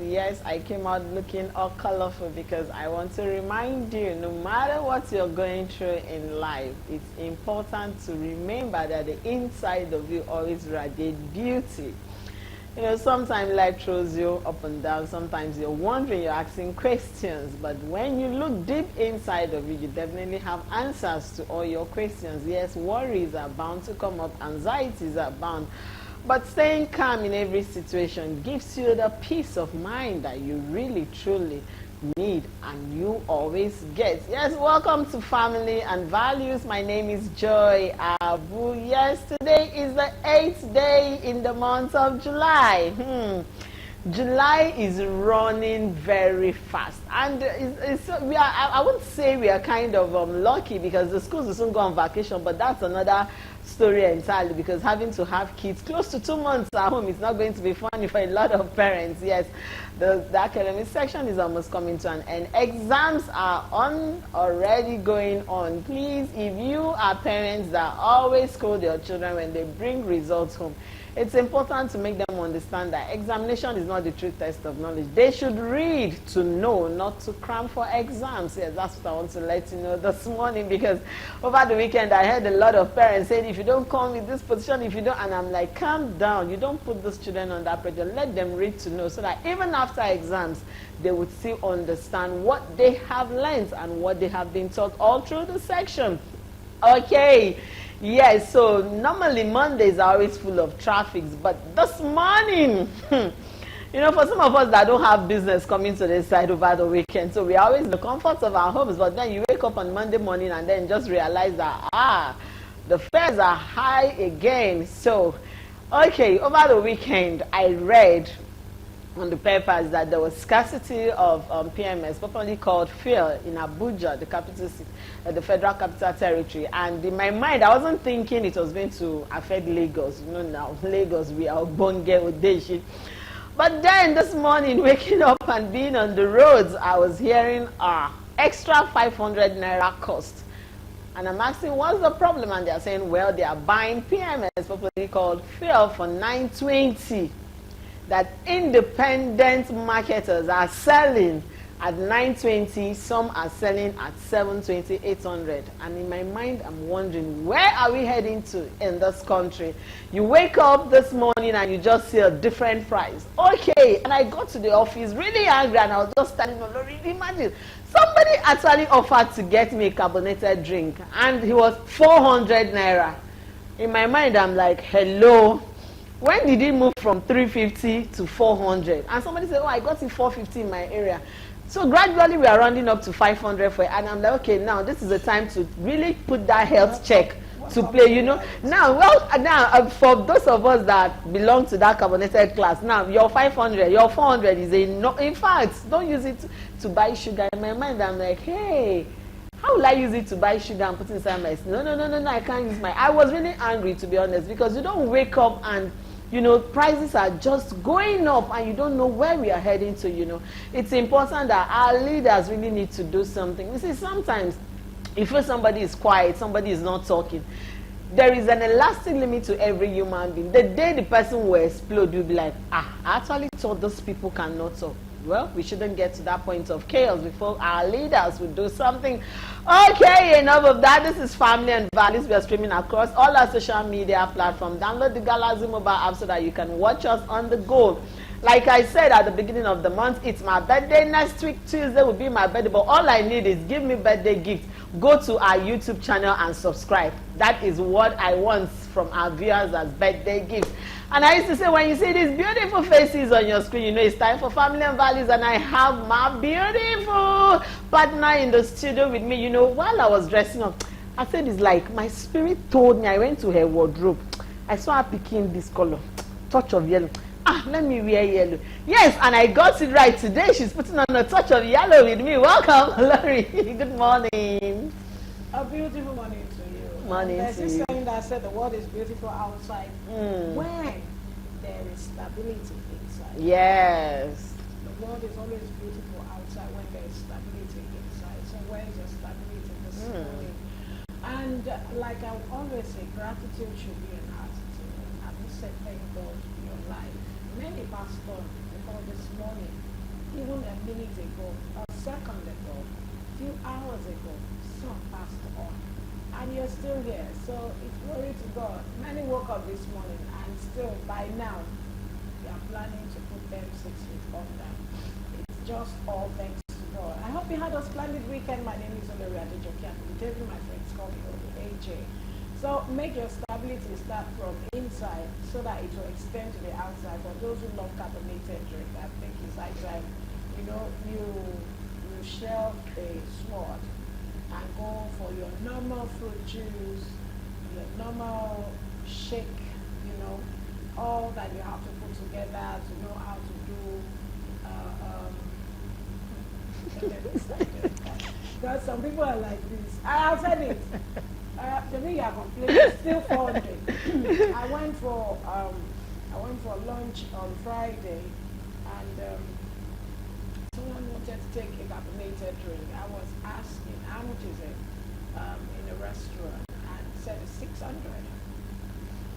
Yes, I came out looking all colorful because I want to remind you, no matter what you're going through in life, it's important to remember that the inside of you always radiates beauty. You know, sometimes life throws you up and down. Sometimes you're wondering, you're asking questions. But when you look deep inside of you, you definitely have answers to all your questions. Yes, worries are bound to come up. Anxieties are bound. But staying calm in every situation gives you the peace of mind that you really, truly need and you always get. Yes, welcome to Family and Values. My name is Joy Abu. Yes, today is the 8th day in the month of July. July is running very fast, and I wouldn't say we are kind of lucky because the schools will soon go on vacation, but that's another story entirely, because having to have kids close to 2 months at home is not going to be funny for a lot of parents. Yes, the academic section is almost coming to an end. Exams are already going on. Please, if you are parents that always scold your children when they bring results home, it's important to make them understand that examination is not the true test of knowledge. They should read to know, not to cram for exams. Yes, that's what I want to let you know this morning, because over the weekend I heard a lot of parents saying, if you don't come in this position, if you don't, and I'm like, calm down. You don't put those children under pressure. Let them read to know, so that even after exams, they would still understand what they have learned and what they have been taught all through the section. Okay. Yes, so normally Mondays are always full of traffic, but this morning, you know, for some of us that don't have business coming to this side over the weekend, so we are always in the comfort of our homes, but then you wake up on Monday morning and then just realize that, the fares are high again. So, okay, over the weekend, I read on the papers that there was scarcity of PMS, popularly called fuel, in Abuja, the capital city, the Federal Capital Territory. And in my mind, I wasn't thinking it was going to affect Lagos. You know, now Lagos, we are Bonge Odeshi. But then this morning, waking up and being on the roads, I was hearing extra 500 naira cost. And I'm asking, what's the problem? And they're saying, well, they are buying PMS, popularly called fuel, for 920. That independent marketers are selling at 920, some are selling at 720, 800. And in my mind, I'm wondering, where are we heading to in this country? You wake up this morning and you just see a different price. Okay, and I got to the office really angry, and I was just standing on the road. Imagine, somebody actually offered to get me a carbonated drink, and he was 400 naira. In my mind, I'm like, hello. When did it move from 350 to 400? And somebody said, oh, I got it 450 in my area. So gradually we are rounding up to 500 for it. And I'm like, okay, now this is the time to really put that health check to play, you know. Now, for those of us that belong to that carbonated class, now your 500, your 400 is enough. In fact, don't use it to buy sugar. In my mind, I'm like, hey, how will I use it to buy sugar and put inside my... No, I can't use my... I was really angry, to be honest, because you don't wake up and, you know, prices are just going up and you don't know where we are heading to, you know. It's important that our leaders really need to do something. You see, sometimes if somebody is quiet, somebody is not talking, there is an elastic limit to every human being. The day the person will explode, you'll be like, I actually thought those people cannot talk. Well, we shouldn't get to that point of chaos before our leaders will do something. Okay, enough of that. This is Family and Values. We are streaming across all our social media platforms. Download the Galaxy mobile app so that you can watch us on the go. Like I said at the beginning of the month, it's my birthday. Next week, Tuesday, will be my birthday. But all I need is give me birthday gift. Go to our YouTube channel and subscribe. That is what I want from our viewers as birthday gifts. And I used to say, when you see these beautiful faces on your screen, you know it's time for Family and Values. And I have my beautiful partner in the studio with me. You know, while I was dressing up, I said, it's like my spirit told me. I went to her wardrobe. I saw her picking this color, touch of yellow. Let me wear yellow. Yes, and I got it right today. She's putting on a touch of yellow with me. Welcome, Lori. Good morning. A beautiful morning to you. Morning There's to this you. saying that said the world is beautiful outside when there is stability inside. Yes. The world is always beautiful outside when there is stability inside. So where is your stability this morning? And like I always say, gratitude should be an attitude. And you said thank God for your life. Many pastors, because this morning minutes ago, a second ago, few hours ago, some passed on. And you're still here. So it's glory to God. Many woke up this morning and still by now they are planning to put them 6 feet under. It's just all thanks to God. I hope you had a splendid weekend. My name is Olori Adejoke. I'm with my friends call me AJ. So make your stability start from inside so that it will extend to the outside. For those who love carbonated drink, I think it's high time, you know, you shelve a sword and go for your normal fruit juice, your normal shake, you know, all that you have to put together to know how to do. Because some people are like this. I'll tell it. The way you are complaining, it's still 400. I went for lunch on Friday, and someone wanted to take a carbonated drink. I was asking how much is it in a restaurant, and said it's 600.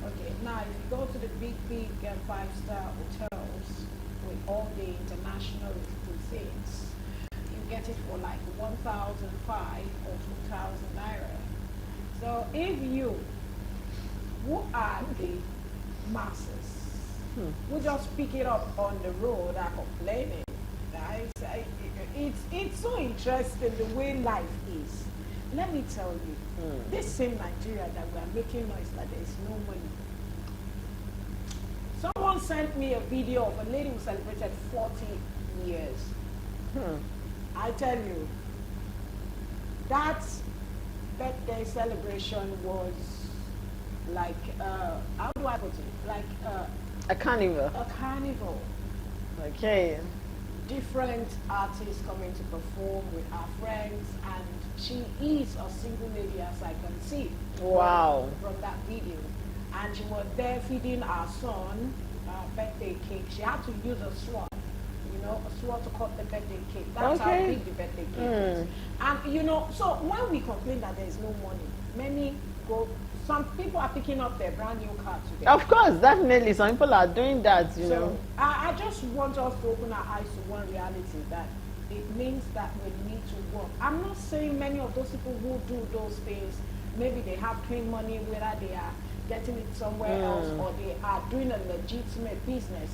Okay, now if you go to the big 5-star hotels with all the international cuisines, you get it for like 1,005 or 2,000 naira. So if you, who are the masses, who just pick it up on the road are complaining, guys, it's so interesting the way life is. Let me tell you, this same Nigeria that we are making noise that there is no money. Someone sent me a video of a lady who celebrated 40 years. I tell you, that birthday celebration was like, how do I put it? Like a carnival. A carnival. Okay. Different artists coming to perform with our friends, and she is a single lady, as I can see. Wow. From that video. And she was there feeding our son birthday cake. She had to use a sword, you know, a sword to cut the birthday cake. That's how big the birthday cake is. And you know, so when we complain that there is no money, some people are picking up their brand new car today. Of course, definitely. Some people are doing that, you know. I just want us to open our eyes to one reality, that it means that we need to work. I'm not saying many of those people who do those things, maybe they have clean money, whether they are getting it somewhere else or they are doing a legitimate business.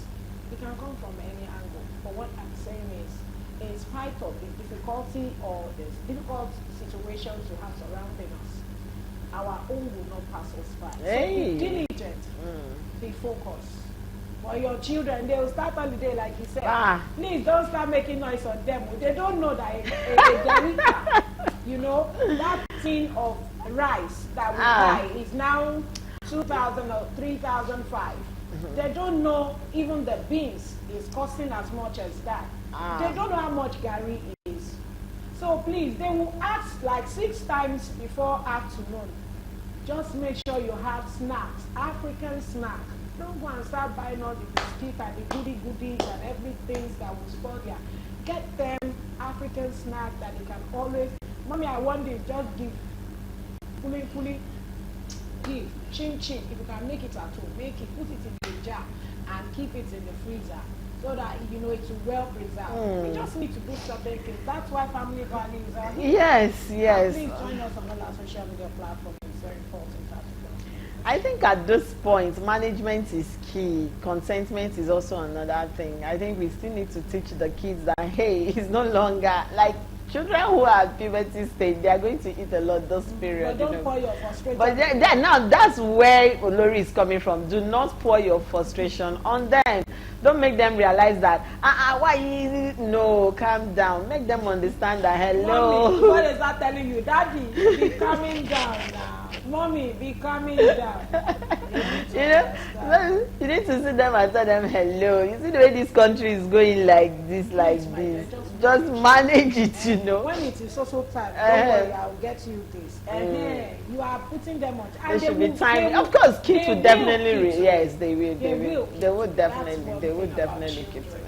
It can come from any angle. But what I'm saying is, in spite of the difficulty or the difficult situations we have surrounding us, our own will not pass us by. Hey. So be diligent, be focused. For your children, they will start holiday like you said. Please don't start making noise on them. They don't know that you know, that tin of rice that we buy is now 2,000 or 3,005. They don't know even the beans is costing as much as that. They don't know how much gari is. So please, they will ask like 6 times before afternoon. Just make sure you have snacks, African snack. Don't go and start buying all the biscuits and the goodies and everything that will spoil you. Get them African snack that they can always, mommy, I want this, just give. Fully, give. Chin. If you can make it at home, make it, put it in the jar and keep it in the freezer, so that you know it's well preserved. We just need to do certain things. That's why family values are here. Yes. Please join us on all our social media platforms. It's very important. I think at this point, management is key. Contentment is also another thing. I think we still need to teach the kids that, hey, it's no longer like children who are at puberty stage, they are going to eat a lot this period. But don't pour your frustration. But now that's where Olori is coming from. Do not pour your frustration on them. Don't make them realize that, why? No, calm down. Make them understand that, hello. Mommy, what is that telling you? Daddy, be calming down now. Mommy, be calming down. You need to sit them and tell them, hello. You see the way this country is going like this. Just manage it, you know. When it is also time, don't worry, I'll get you this. You are putting them on. They should be timely. Of course, kids will definitely, yes, they will. They would definitely keep them.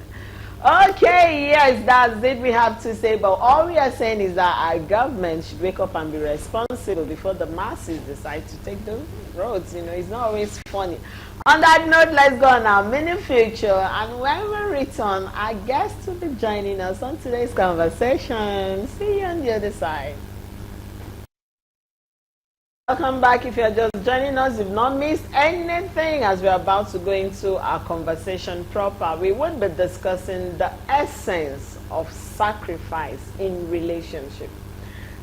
Okay, yes, that's it we have to say. But all we are saying is that our government should wake up and be responsible before the masses decide to take the roads. You know, it's not always funny. On that note, let's go on our mini feature, and when we return, our guest will be joining us on today's conversation. See you on the other side. Welcome back. If you're just joining us, you've not missed anything as we're about to go into our conversation proper. We would be discussing the essence of sacrifice in relationship.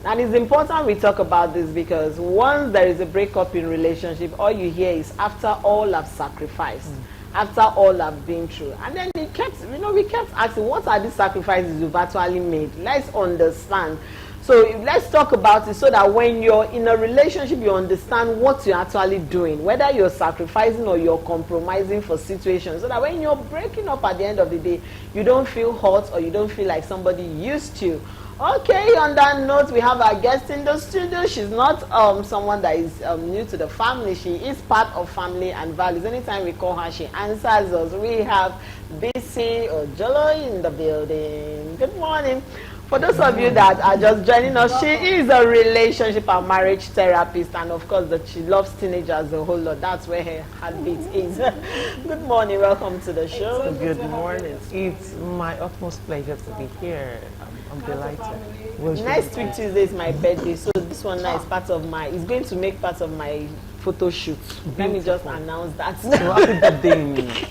And it's important we talk about this because once there is a breakup in relationship, all you hear is after all I've sacrificed, after all I've been through. And then we kept asking, what are these sacrifices you've actually made? Let's understand. So let's talk about it so that when you're in a relationship, you understand what you're actually doing, whether you're sacrificing or you're compromising for situations, so that when you're breaking up at the end of the day, you don't feel hurt or you don't feel like somebody used you. Okay, on that note, we have our guest in the studio. She's not someone that is new to the family. She is part of family and values. Anytime we call her, she answers us. We have BC Ojolo in the building. Good morning. For those of you that are just joining us, she is a relationship and marriage therapist, and of course that she loves teenagers a whole lot. That's where her heartbeat is. Good morning, welcome to the show. Good morning. It's my utmost pleasure to be here. I'm delighted. Next week Tuesday is my birthday, so this one now is part of my, it's going to make part of my photo shoot. Let me just announce that. So happy birthday, me.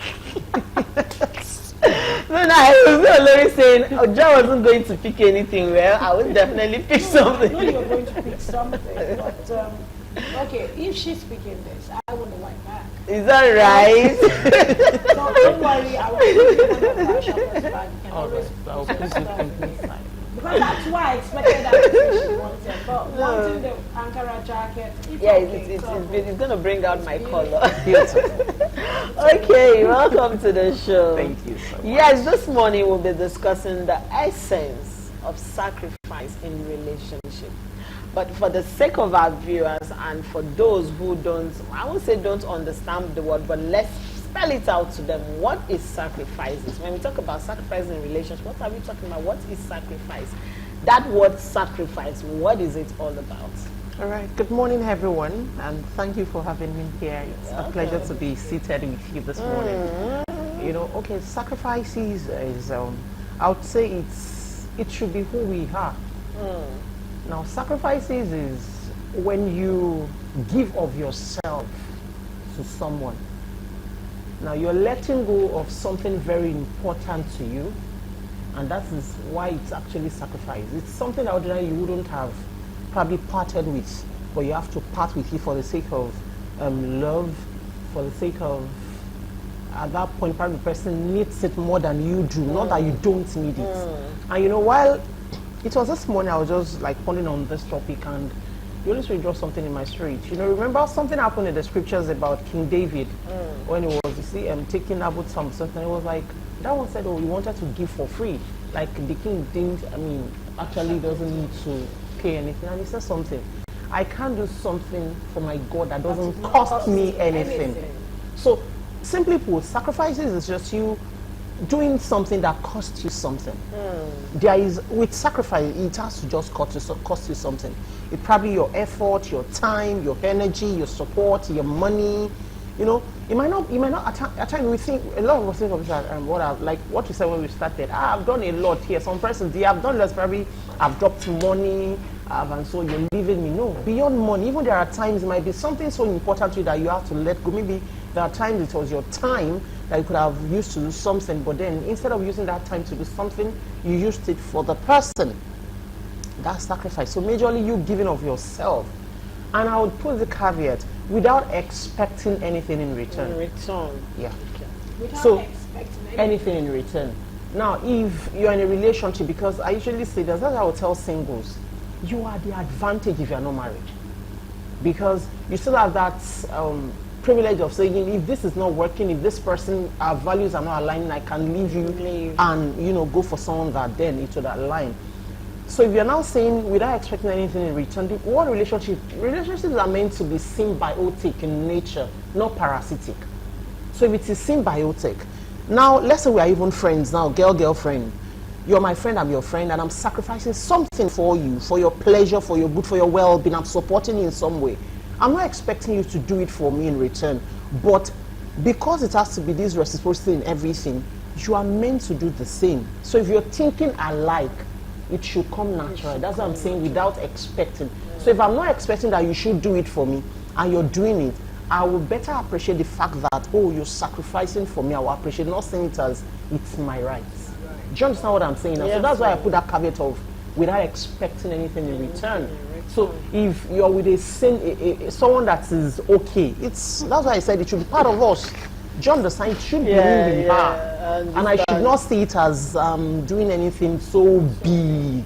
No, I was already saying, Joe wasn't going to pick anything. Well, I would definitely pick something. No, you're going to pick something. But, okay, if she's picking this, I wouldn't like that. Is that right? No, don't worry. I will give you one of our shoppers bag. You can always I'll put it because that's why I expected that she wanted. But wanting the Ankara jacket, it's going to bring out my color. Okay, welcome to the show. Thank you so much. Yes, this morning we'll be discussing the essence of sacrifice in relationship. But for the sake of our viewers and for those who don't, I won't say don't understand the word, but let's spell it out to them. What is sacrifices? When we talk about sacrifice in relationship, what are we talking about? What is sacrifice? That word sacrifice, what is it all about? All right. Good morning, everyone, and thank you for having me here. It's a pleasure to be seated with you this morning. You know, okay, sacrifices is, I would say it should be who we are. Now, sacrifices is when you give of yourself to someone. Now, you're letting go of something very important to you, and that is why it's actually sacrifice. It's something that ordinarily you wouldn't have probably parted with, but you have to part with it for the sake of love, for the sake of, at that point, probably the person needs it more than you do, not that you don't need it. And you know, while it was this morning, I was just like pondering on this topic, and the Holy Spirit dropped something in my spirit. You know, remember something happened in the scriptures about King David when he was, you see, taking about something. It was like, that one said, oh, he wanted to give for free. Like the king didn't, actually doesn't need to pay anything. And he said something, I can't do something for my God that doesn't cost me anything. So, simply put, sacrifices is just you doing something that costs you something. There is, with sacrifice, it has to just cost you something. It probably your effort, your time, your energy, your support, your money. You know, it might not. At times we think, a lot of us think of that, like what you said when we started. I've done a lot here. Some persons, they have done less. Probably I've dropped money, and so you're leaving me. No, beyond money, even there are times it might be something so important to you that you have to let go. Maybe there are times it was your time that you could have used to do something, but then instead of using that time to do something, you used it for the person. That's sacrifice. So majorly you giving of yourself. And I would put the caveat, without expecting anything in return. In return. Yeah. Okay. Without So expecting anything in return. Now, if you're in a relationship, because I usually say that's what I would tell singles, you are the advantage if you're not married. Because you still have that privilege of saying, if this is not working, if this person, our values are not aligning, I can leave you and, you know, go for someone that then it would align. So if you're now saying, without expecting anything in return, what relationships are meant to be symbiotic in nature, not parasitic. So if it is symbiotic, now let's say we are even friends now, girlfriend. You're my friend, I'm your friend, and I'm sacrificing something for you, for your pleasure, for your good, for your well-being. I'm supporting you in some way. I'm not expecting you to do it for me in return, but because it has to be this reciprocity in everything, you are meant to do the same. So if you're thinking alike, it should come natural. That's what I'm saying, without expecting. So if I'm not expecting that you should do it for me and you're doing it, I will better appreciate the fact that, oh, you're sacrificing for me. I will appreciate, not saying it as it's my right. Do you understand what I'm saying? Yes, so that's why I put that caveat of without expecting anything in return. So if you're with someone that is okay, that's why I said it should be part of us. Do you understand? It should be who we are. And I should not see it as doing anything so big.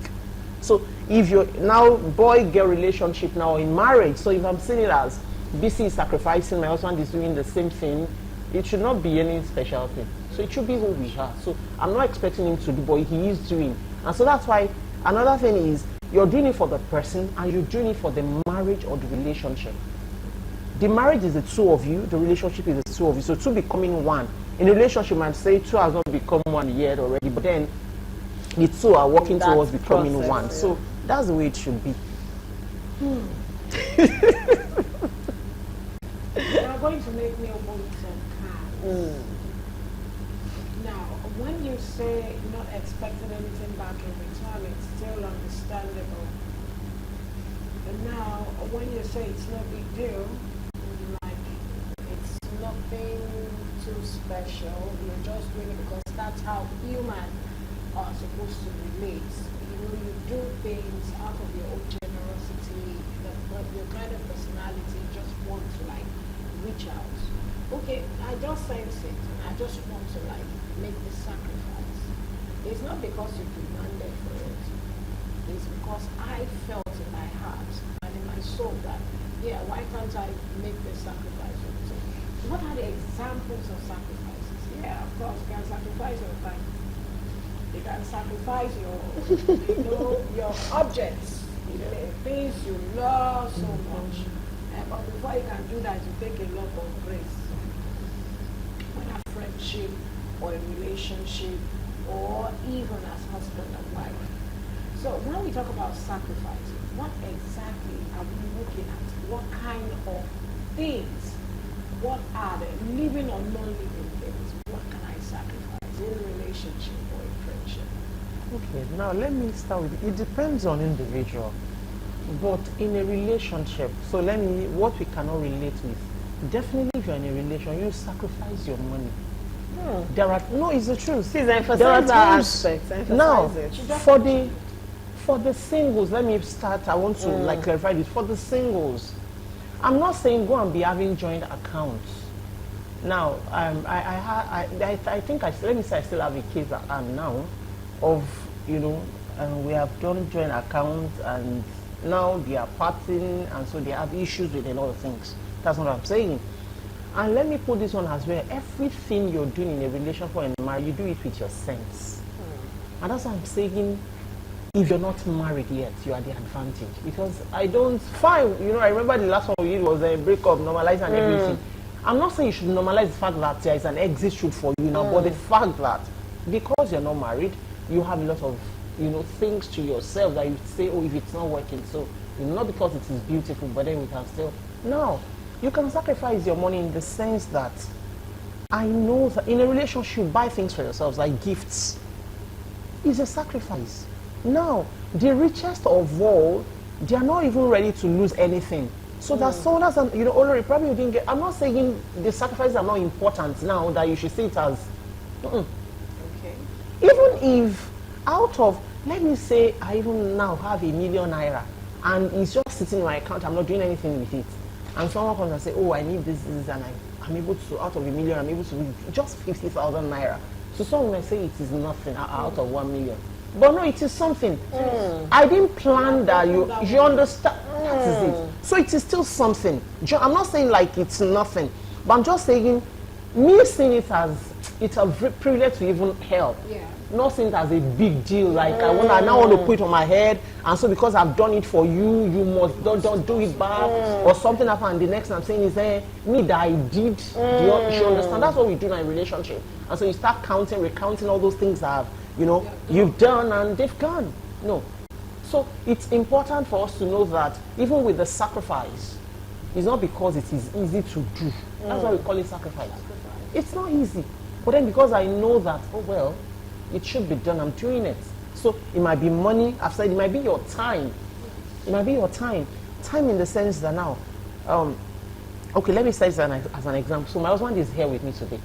So if you're now boy-girl relationship now in marriage, so if I'm seeing it as BC is sacrificing, my husband is doing the same thing, it should not be any special thing. So it should be who we are. So I'm not expecting him to do, but he is doing. And so that's why another thing is you're doing it for the person and you're doing it for the marriage or the relationship. The marriage is the two of you, the relationship is the two of you. So two becoming one. In a relationship, I might say two has not become one yet already, but then the two are working towards becoming one. Yeah. So that's the way it should be. You are going to make me open some cards. Now, when you say not expecting anything back in return, it's still understandable. And now, when you say it's no big deal, like it's nothing too special, you're just doing it because that's how human are supposed to relate. You know, you do things out of your own generosity, but your kind of personality just want to like reach out. Okay, I just sense it, and I just want to like make this sacrifice. It's not because you demanded for it. It's because I felt in my heart and in my soul that, yeah, why can't I make this sacrifice? So what are the examples of sacrifices? Yeah, of course, you can sacrifice your time. You can sacrifice your objects, things you love so much. But before you can do that, you take a lot of grace. Whether friendship or a relationship or even as husband and wife. So when we talk about sacrifice, what exactly are we looking at? What kind of things? What are they? Living or non-living things? What can I sacrifice in a relationship or a friendship? Okay, now let me start with, it depends on individual. But in a relationship, so what we cannot relate with, definitely if you're in a relationship, you sacrifice your money. It's the truth. Please emphasize that aspect. Now, for the singles, let me start. I want to clarify this. For the singles, I'm not saying go and be having joint accounts. Now, I think let me say I still have a case at hand now of, we have done joint accounts and now they are parting, and so they have issues with a lot of things. That's what I'm saying. And let me put this one as well. Everything you're doing in a relationship or in marriage, you do it with your sense. And that's what I'm saying. If you're not married yet, you are the advantage. Because I remember the last one we did was a breakup, normalize and everything. I'm not saying you should normalize the fact that there is an exit shoot for you now, but the fact that because you're not married, you have a lot of things to yourself that you say, oh, if it's not working, so not because it is beautiful, but then we can still. No, you can sacrifice your money in the sense that I know that in a relationship, you buy things for yourselves like gifts. It's a sacrifice. Now, the richest of all, they are not even ready to lose anything. So that someone has, already probably you didn't get. I'm not saying the sacrifices are not important now that you should see it as. Okay. Even if out of, let me say, I even now have ₦1 million and it's just sitting in my account, I'm not doing anything with it. And someone comes and say, oh, I need this, and I'm able to, out of ₦1 million, I'm able to give just 50,000 naira. So someone may say it is nothing out of 1 million. But no, it is something. I didn't plan that. You understand? That is it. So it is still something. I'm not saying like it's nothing, but I'm just saying, me seeing it as it's a privilege to even help. Yeah. Not seeing it as a big deal. Like I now want to put it on my head, and so because I've done it for you, you must don't do it back, or something happened. The next thing I'm saying is, me that I did. You understand? That's what we do in a relationship. And so you start recounting all those things that you've done and they've gone. No. So it's important for us to know that even with the sacrifice, it's not because it is easy to do. That's why we call it sacrifice. It's not easy. But then because I know that, oh well, it should be done, I'm doing it. So it might be money, I've said it might be your time. It might be your time. Time in the sense that now, okay, let me say this as an example. So my husband is here with me today.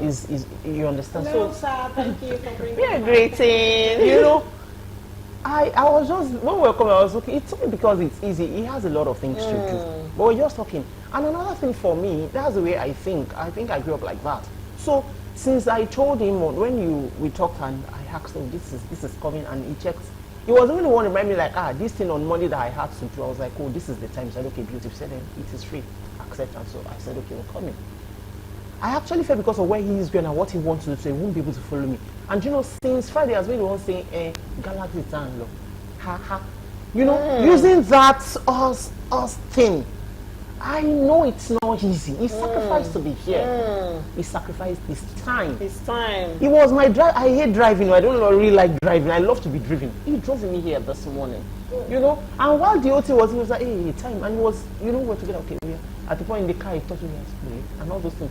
Is you understand? Hello, so sir. Thank you for bringing Yeah, greeting. you know, I was just, when we were coming, I was looking, it's only because it's easy. He has a lot of things to do. But we're just talking. And another thing for me, that's the way I think. I think I grew up like that. So since I told him, when we talked and I asked him, this is coming, and he checked, he was even the one to remind me like, this thing on Monday that I had to do. I was like, oh, this is the time. He said, okay, beautiful. He said, it is free. Accept. And so I said, okay, we're coming. I actually felt because of where he is going and what he wants to do, so he won't be able to follow me. And you know, since Friday, I was really the one saying, Galaxy down low. Ha ha. You know, using that us thing. I know it's not easy. He sacrificed to be here. He sacrificed his time. His time. It was my drive. I hate driving. I don't really like driving. I love to be driven. He drove me here this morning. You know, and while the OT was, he was like, hey, time. And he was, you know, we're together. Okay, at the point in the car, he touched me and all those things.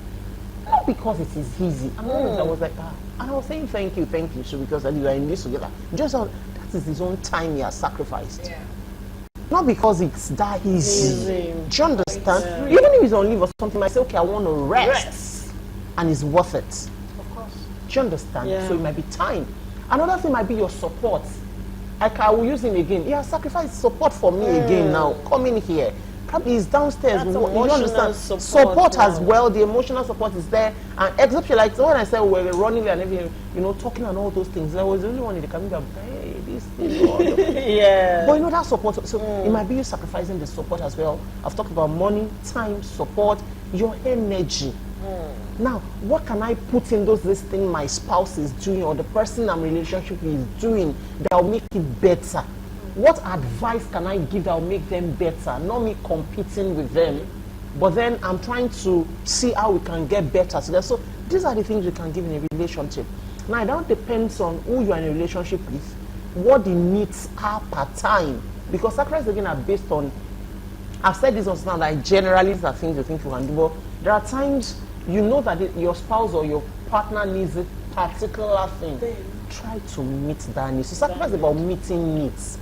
Not because it is easy. I was like, and I was saying thank you, so because you are in this together. Just that is his own time he has sacrificed. Yeah. Not because it's that easy. Do you understand? Even if he's on leave or something, I say, okay, I want to rest. And it's worth it. Of course. Do you understand? Yeah. So it might be time. Another thing might be your support. Like I will use him again. He has sacrificed support for me again now. Coming here. Probably he's downstairs. That's you understand? support as well. The emotional support is there. And except like when I said we're running and everything, you know, talking and all those things. I was the only one in the coming up. Hey, this thing. Yeah. But you know that support. So it might be you sacrificing the support as well. I've talked about money, time, support, your energy. Now, what can I put in this thing my spouse is doing or the person I'm in relationship with is doing that will make it better? What advice can I give that will make them better? Not me competing with them, but then I'm trying to see how we can get better together. So these are the things we can give in a relationship. Now, it don't depends on who you are in a relationship with, what the needs are per time. Because sacrifice again are based on, I've said this also now, that generally these are things you think you can do, but there are times you know that your spouse or your partner needs a particular thing. Try to meet that need. So sacrifice is about meeting needs.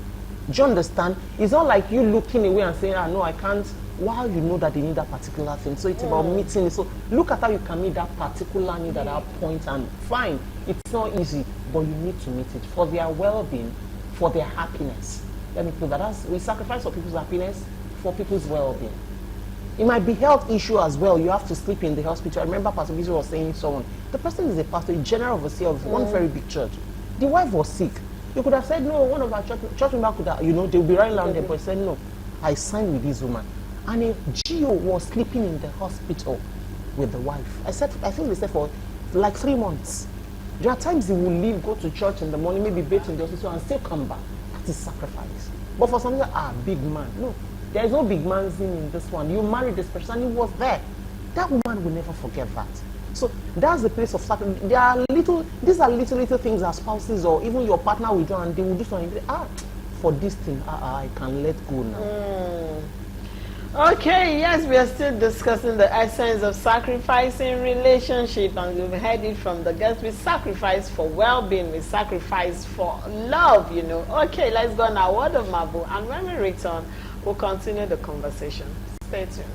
Do you understand? It's not like you looking away and saying, no, I can't, while you know that they need that particular thing. So it's about meeting it. So look at how you can meet that particular need at that point, and fine, it's not easy, but you need to meet it for their well-being, for their happiness. Let me put that as we sacrifice for people's happiness, for people's well-being. It might be health issue as well. You have to sleep in the hospital. I remember Pastor Bizu was saying someone, the person is a pastor, a general overseer of one very big church. The wife was sick. You could have said, no, one of our church members could have, you know, they'll be running around there, but said, no, I signed with this woman. And a GO was sleeping in the hospital with the wife. I think they said for like 3 months. There are times he will leave, go to church in the morning, maybe bathe in the hospital and still come back. That is sacrifice. But for some people, big man. No, there is no big man in this one. You married this person, he was there. That woman will never forget that. So that's the place of sacrifice. These are little things as spouses or even your partner will do, and they will do something. For this thing, I can let go now. Okay, yes, we are still discussing the essence of sacrificing relationship, and we've heard it from the guests. We sacrifice for well-being, we sacrifice for love, you know. Okay, let's go now. Word of Mabu, and when we return, we'll continue the conversation. Stay tuned.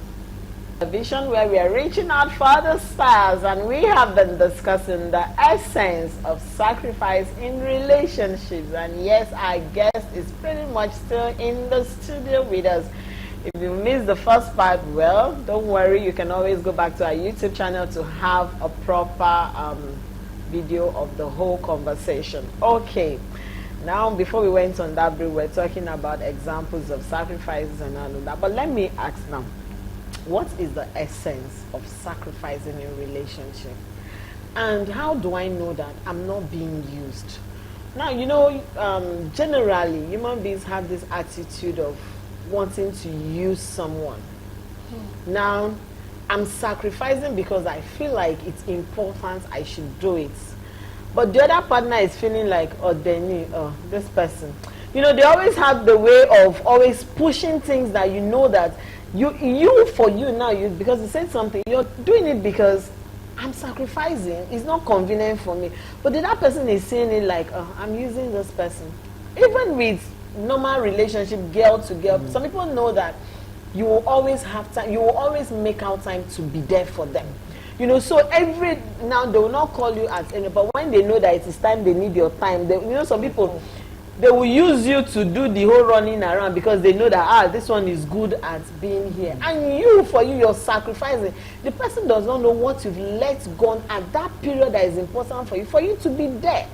A vision where we are reaching out for the stars, and we have been discussing the essence of sacrifice in relationships. And yes, our guest is pretty much still in the studio with us. If you missed the first part, well, don't worry, you can always go back to our YouTube channel to have a proper video of the whole conversation. Okay, now before we went on that break, we're talking about examples of sacrifices and all of that. But let me ask now, what is the essence of sacrificing in a relationship? And how do I know that I'm not being used? Now, you know, generally, human beings have this attitude of wanting to use someone. Now, I'm sacrificing because I feel like it's important, I should do it. But the other partner is feeling like, this person. You know, they always have the way of always pushing things that you know that you for you now, because you said something, you're doing it because I'm sacrificing. It's not convenient for me. But the other person is saying it like, oh, I'm using this person. Even with normal relationship, girl to girl, some people know that you will always have time, you will always make out time to be there for them. You know, so now they will not call you at any, but when they know that it is time, they need your time. Some people, they will use you to do the whole running around because they know that, this one is good at being here. And you're sacrificing. The person does not know what you've let go at that period that is important for you to be there.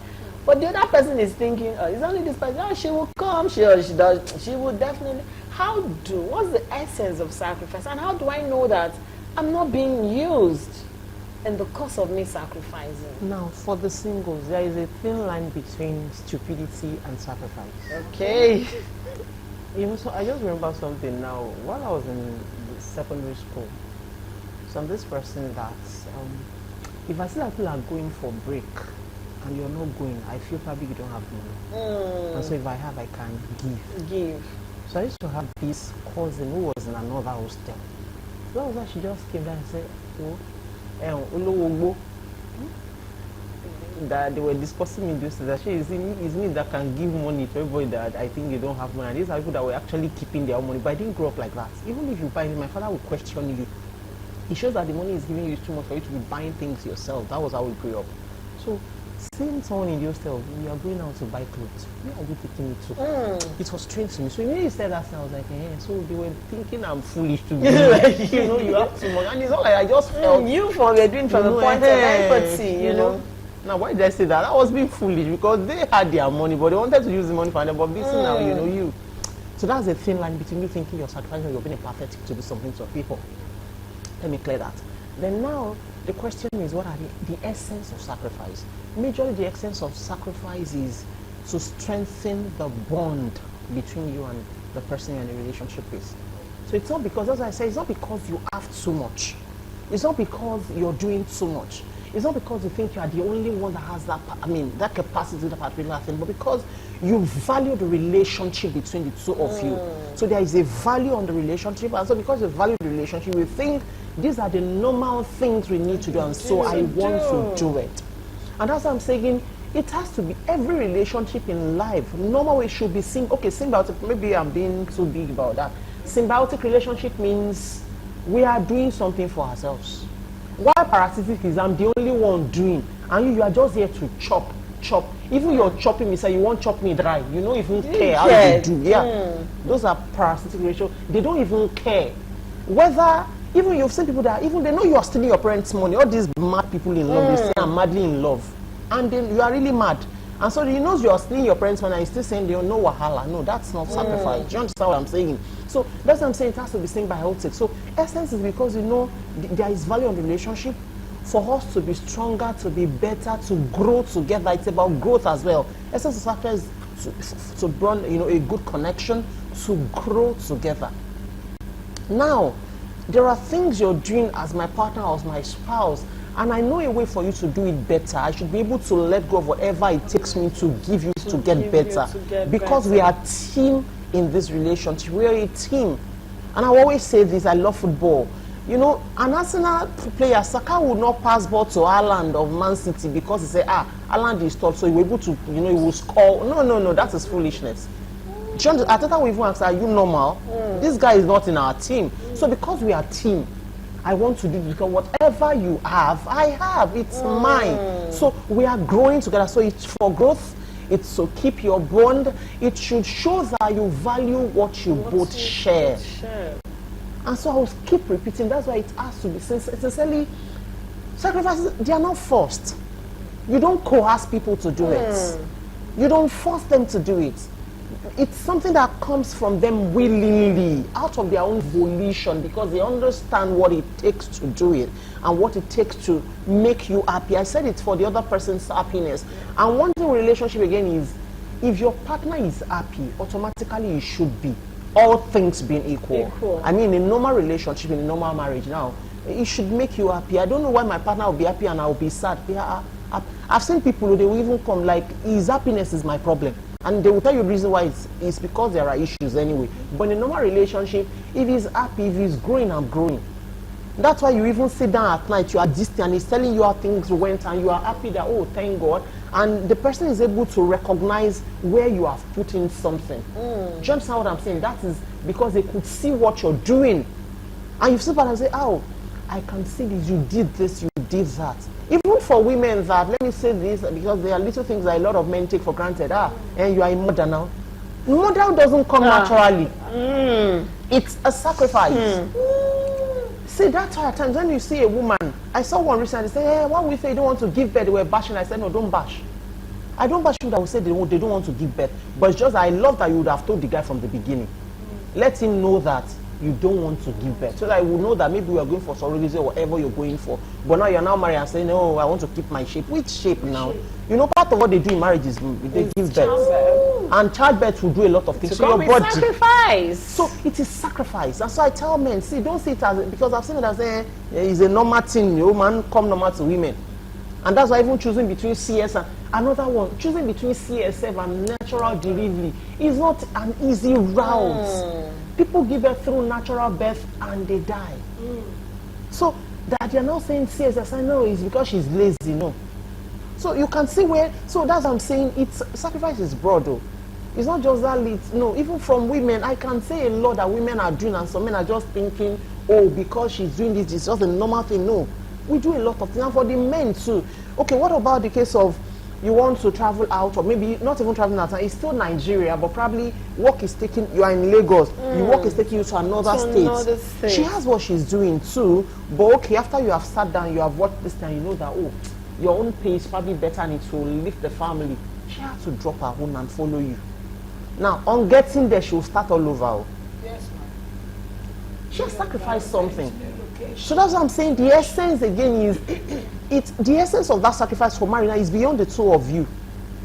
But the other person is thinking, it's only this person, she will come, she will definitely. What's the essence of sacrifice? And how do I know that I'm not being used in the course of me sacrificing? Now, for the singles, there is a thin line between stupidity and sacrifice. Okay. So I just remember something now. While I was in secondary school, so I'm this person that, if I see that people are going for break and you're not going, I feel probably you don't have money. And so if I have, I can give. So I used to have this cousin who was in another hostel. So that was why she just came down and said, that they were discussing me this, that it's me that can give money to everybody that I think they don't have money. And these are people that were actually keeping their own money. But I didn't grow up like that. Even if you buy it, my father would question you. It shows that the money is giving you too much for you to be buying things yourself. That was how we grew up. So seeing someone in the hostel, we are going out to buy clothes. Where are you taking me to? It was strange to me. So when you said that, I was like, so they were thinking I'm foolish to be like, you have too much. And it's not like I just felt we're doing from the point of empathy, you know. Now, why did I say that? I was being foolish because they had their money, but they wanted to use the money for them. But this now, you. So that's the thin line between you thinking you're sacrificing or you're being empathetic to do something to people. Let me clear that. Then now, the question is, what are the essence of sacrifice? Majorly, the essence of sacrifice is to strengthen the bond between you and the person you're in a relationship with. So it's not because, as I say, it's not because you have too much. It's not because you're doing too much. It's not because you think you are the only one that has that capacity, that particular thing, but because you value the relationship between the two of you. So there is a value on the relationship, and so because you value the relationship, you think these are the normal things we need to do, and so I want to do it. And that's what I'm saying. It has to be every relationship in life. Normal way should be symbiotic. Maybe I'm being too big about that. Symbiotic relationship means we are doing something for ourselves. While parasitic is I'm the only one doing, and you are just here to chop. Even you're chopping me, say you won't chop me dry. You don't even care how you do. Yeah, those are parasitic relationships. They don't even care whether. Even you've seen people that even they know you are stealing your parents' money. All these mad people in love, they say I'm madly in love, and then you are really mad. And so he knows you are stealing your parents' money, and he's still saying they no wahala. No, that's not sacrifice. Do you understand what I'm saying? So that's what I'm saying. It has to be symbiotic. So essence is because there is value in the relationship. For us to be stronger, to be better, to grow together. It's about growth as well. Essence is actually to run a good connection, to grow together. Now, there are things you're doing as my partner or as my spouse, and I know a way for you to do it better. I should be able to let go of whatever it takes me to give you to get better. Because we are a team in this relationship. We are a team. And I always say this, I love football. An Arsenal player, Saka would not pass ball to Haaland of Man City because he said, Haaland is tall, so he will able to, he will score. No, that is foolishness. At the time we even asked, are you normal? This guy is not in our team. So because we are a team, I want to do it because whatever you have, I have. It's mine. So we are growing together. So it's for growth. It's to keep your bond. It should show that you value what you both share. And so I will keep repeating. That's why it has to be sincerely. Sacrifices, they are not forced. You don't coerce people to do it. You don't force them to do it. It's something that comes from them willingly, out of their own volition, because they understand what it takes to do it and what it takes to make you happy. I said it's for the other person's happiness. And one thing in relationship again is, if your partner is happy, automatically you should be. All things being equal. I mean, in a normal relationship, in a normal marriage now, it should make you happy. I don't know why my partner will be happy and I will be sad. I've seen people who they will even come like, his happiness is my problem. And they will tell you the reason why it's because there are issues anyway. But in a normal relationship, If he's happy, if he's growing, I'm growing. That's why you even sit down at night, you are distant, and he's telling you how things went, and you are happy that, oh, thank God. And the person is able to recognize where you have put in something. Do you understand what I'm saying? That is because they could see what you're doing. And you sit back and say, oh, I can see this, you did this, you did that. Even for women that, let me say this, because there are little things that a lot of men take for granted. And you are a mother now. Mother doesn't come naturally. It's a sacrifice. See, that's why at times when you see a woman, I saw one recently say, hey, why we say you don't want to give birth, they were bashing. I said, no, don't bash. I don't bash you that will say they don't want to give birth. But it's just I love that you would have told the guy from the beginning. Let him know that you don't want to give birth. So that he will know that maybe you are going for surrogacy or whatever you're going for. But now you're now married and saying, no, I want to keep my shape. Which shape now? You know, part of what they do in marriage is they give birth. And childbirth will do a lot of things. So your body, sacrifice. So it is sacrifice. And so I tell men, see, don't see it as, because I've seen it as it's a normal thing. You know, man come normal to women. And that's why even choosing between CS and another one, choosing between CSF and natural delivery is not an easy route. People give birth through natural birth and they die. So that you're now saying CSF, I know it's because she's lazy, no. So you can see where, so that's what I'm saying, it's sacrifice is broad though. It's not just that no, even from women, I can say a lot that women are doing and some men are just thinking, oh, because she's doing this, it's just a normal thing. No, we do a lot of things. And for the men too. Okay, what about the case of you want to travel out, or maybe not even traveling out, it's still Nigeria, but probably work is taking, you are in Lagos, your work is taking you to another state. She has what she's doing too, but okay, after you have sat down, you have watched this thing, you know that, oh, your own pace probably better and it will lift the family. She has to drop her own and follow you. Now, on getting there, she will start all over. Yes, ma'am. She has sacrificed something. So that's what I'm saying. The essence again is, the essence of that sacrifice for Marina is beyond the two of you.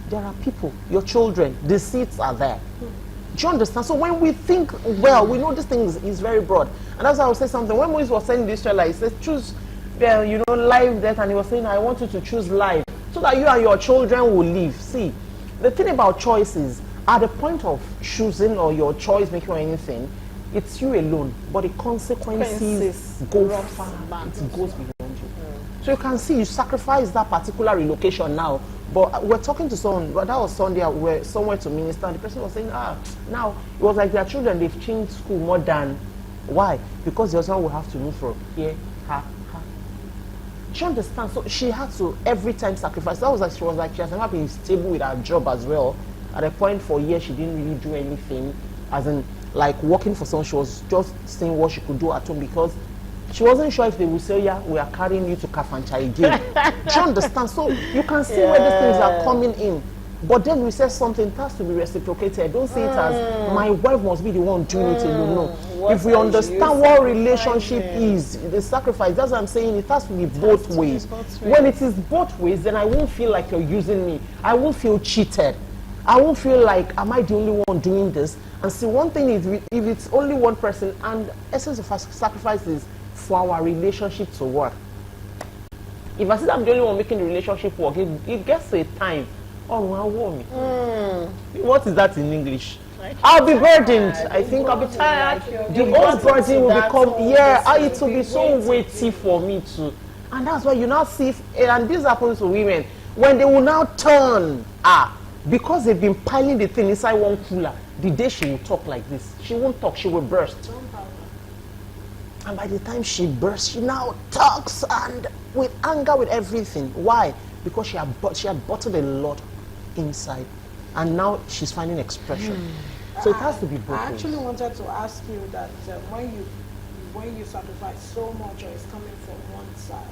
There are people, your children, the seeds are there. Do you understand? So when we think, well, we know this thing is very broad. And that's why I will say something. When Moses was saying this trailer, he says, choose, life, death, and he was saying, I want you to choose life so that you and your children will live. See, the thing about choices, at the point of choosing or your choice making or anything, it's you alone, but the consequences go far. It goes beyond you. So you can see you sacrifice that particular relocation now. But we're talking to someone, but that was Sunday, we're somewhere to minister, and the person was saying, now it was like their children, they've changed school more than, why? Because the husband will have to move from here, Do you understand? So she had to every time sacrifice. That was like she has never been stable with her job as well. At a point for years, she didn't really do anything, as in like working for someone. She was just seeing what she could do at home because she wasn't sure if they would say, yeah, we are carrying you to Kafancha again. Do you understand? So you can see where these things are coming in. But then we say something, it has to be reciprocated. Don't say it as my wife must be the one doing it alone. No. If we understand what relationship is, the sacrifice, that's what I'm saying, it has to be both ways. When it is both ways, then I won't feel like you're using me. I won't feel cheated. I won't feel like, am I the only one doing this? And see, one thing is, if it's only one person, and the essence of sacrifice is for our relationship to work. If I say I'm the only one making the relationship work, it gets to a time, what is that in English? I'll be burdened. I think I'll be tired. The old burden will become, it will be so weighty for me too. And that's why you now see, and this happens to women, when they will now turn, because they've been piling the thing inside one cooler, the day she will talk like this, she won't talk, she will burst. And by the time she bursts, she now talks and with anger, with everything. Why? Because she had bottled a lot inside, and now she's finding expression. So it has to be both ways. I actually wanted to ask you that when you sacrifice so much, or it's coming from one side,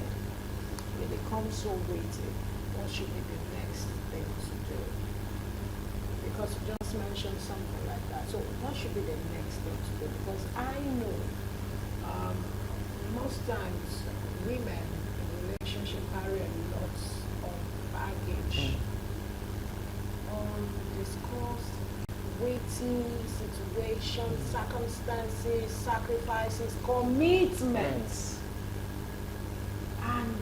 it becomes so weighty. What should be the next thing to do? Because you just mentioned something like that. So what should be the next thing to do? Because I know most times women in relationship carry a lot of baggage, undiscussed, weighty situations, circumstances, sacrifices, commitments. And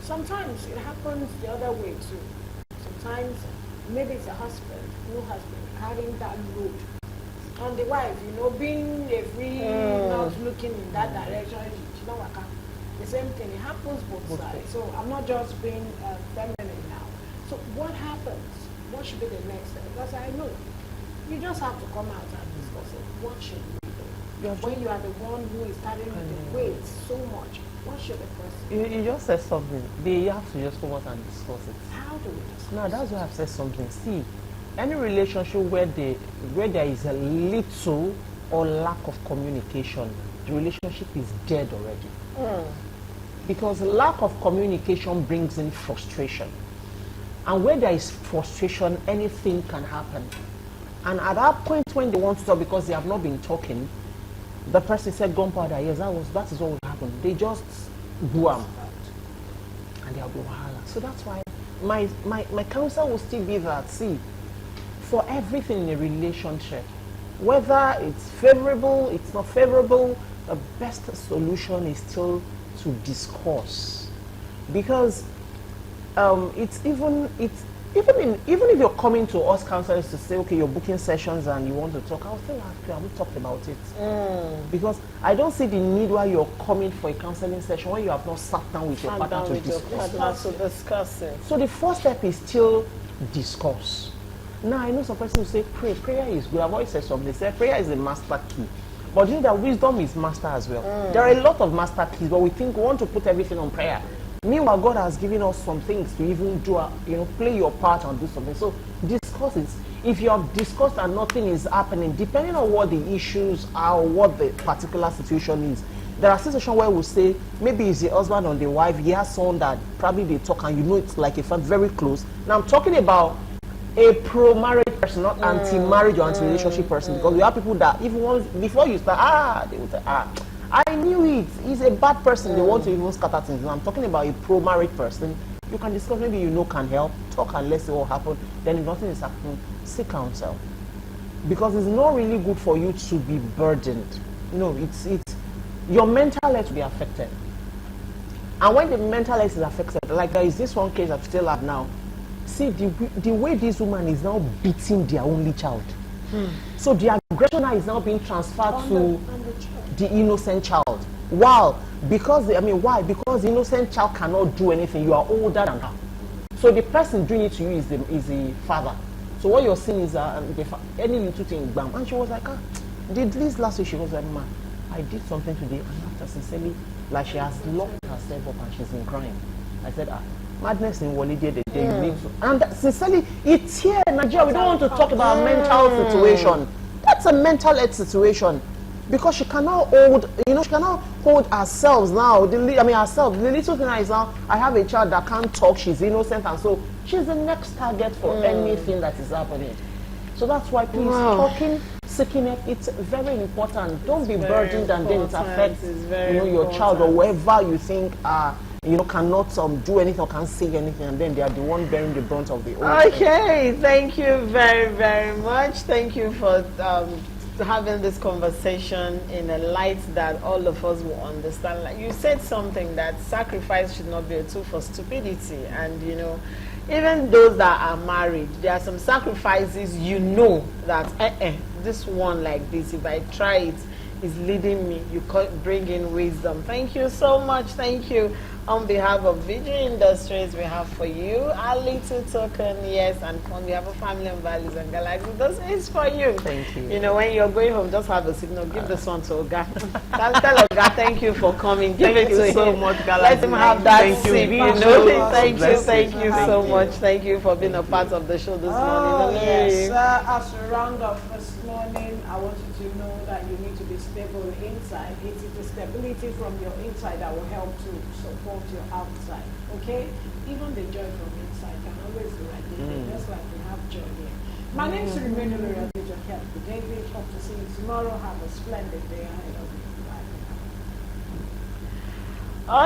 sometimes it happens the other way too. Sometimes maybe it's a husband who has been carrying that load on the wife, you know, being a free, not looking in that direction, she don't work out. The same thing, it happens both sides. So I'm not just being feminine now. So what happens? What should be the next step? Because I know you just have to come out and discuss it. What should we do? When you are the one who is carrying the weight so much, what should the person do? You just said something. They have to just come out and discuss it. How do we discuss? Now that's why I've said something. See, any relationship where there is a little or lack of communication, the relationship is dead already. Because lack of communication brings in frustration. And where there is frustration, anything can happen. And at that point when they want to talk, because they have not been talking, the person said gunpowder, yes, that is what will happen. They just go out and they'll be wahala. So that's why my counsel will still be that, see, for everything in a relationship, whether it's favorable, it's not favorable, the best solution is still to discuss. Because even if you're coming to us counselors to say, okay, you're booking sessions and you want to talk, I'll still ask you, have we talked about it? Because I don't see the need why you're coming for a counseling session when you have not sat down with your partner to discuss it. So the first step is still discuss. Now I know some person will say pray. Prayer is good. I've always said something. They say prayer is a master key. But you know that wisdom is master as well. There are a lot of master keys, but we think we want to put everything on prayer. Meanwhile, God has given us some things to even do, play your part and do something. So discuss it. If you have discussed and nothing is happening, depending on what the issues are or what the particular situation is, there are situations where we'll say, maybe it's the husband or the wife, he has someone that probably they talk and you know it's like a friend, very close. Now I'm talking about a pro-marriage person, not anti-marriage or anti-relationship person, because we have people that even once, before you start, they will say, I knew it. He's a bad person. They want to even scatter things. Now, I'm talking about a pro-marriage person. You can discuss, maybe can help, talk and let's see what happened. Then if nothing is happening, seek counsel. Because it's not really good for you to be burdened. No, it's your mental health will be affected. And when the mental health is affected, like there is this one case I still have now. See, the way this woman is now beating their only child. So the aggression is now being transferred to the innocent child. Wow. Why? Because the innocent child cannot do anything. You are older than her. So the person doing it to you is the father. So what you're seeing is any little thing, bam. And she was like, did this last week? She was like, man, I did something today. And after sincerely, like she has locked herself up and she's been crying. I said, madness in Walidia, the day you need to. And sincerely, it's here in Nigeria. We don't want to talk about a mental situation. That's a mental health situation. Because she cannot hold ourselves now. Herself. The little thing is now, I have a child that can't talk, she's innocent, and so she's the next target for anything that is happening. So that's why please, talking, seeking help, it's very important. Don't be burdened and then it affects your child or whoever you think cannot do anything or can't say anything, and then they are the one bearing the brunt of the whole. Okay, thank you very, very much. Thank you for having this conversation in a light that all of us will understand. Like you said something, that sacrifice should not be a tool for stupidity. And even those that are married, there are some sacrifices that this one like this, if I try it, is leading me. You could bring in wisdom. Thank you so much. Thank you. On behalf of Video Industries, we have for you a little token, yes, and on behalf of Family and Values and Galaxy, this is for you. Thank you. When you're going home, just have a signal. Give this one to Oga. Tell Oga, thank you for coming. Give it to him. So much, Galaxy. Let him have that thank sip. Thank you so much. Thank you for being a part of the show this morning. Yes, as we round off this morning, I want you to know that you need to be stable inside. It is the stability from your inside that will help to support your outside. Okay? Even the joy from inside can always be radiated, just like we have joy here. My name is Remenu Lura Health. Good day. Hope to see you tomorrow. Have a splendid day ahead of you.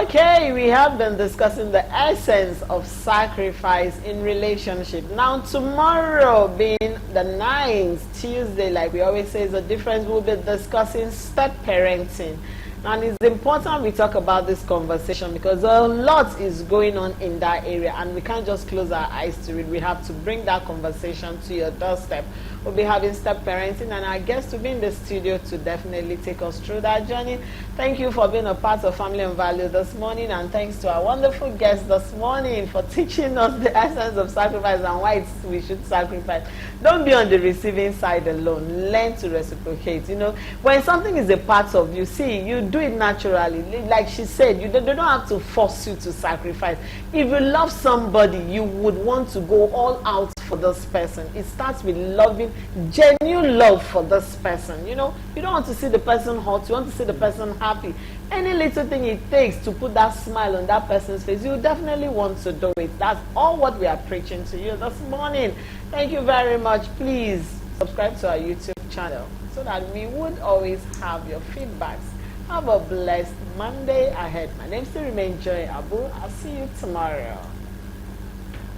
Okay, we have been discussing the essence of sacrifice in relationship. Now, tomorrow being the 9th, Tuesday, like we always say, is a difference. We'll be discussing step parenting. And it's important we talk about this conversation because a lot is going on in that area and we can't just close our eyes to it. We have to bring that conversation to your doorstep. We'll be having step parenting and our guest will be in the studio to definitely take us through that journey. Thank you for being a part of Family and Value this morning, and thanks to our wonderful guest this morning for teaching us the essence of sacrifice and why we should sacrifice. Don't be on the receiving side alone. Learn to reciprocate. You know, when something is a part of you, see, you do it naturally. Like she said, they don't have to force you to sacrifice. If you love somebody, you would want to go all out for this person. It starts with loving, genuine love for this person. You know, you don't want to see the person hurt, you want to see the person happy. Any little thing it takes to put that smile on that person's face, you definitely want to do it. That's all what we are preaching to you this morning. Thank you very much. Please subscribe to our YouTube channel so that we would always have your feedbacks. Have a blessed Monday ahead. My name still remains Joy Abu. I'll see you tomorrow.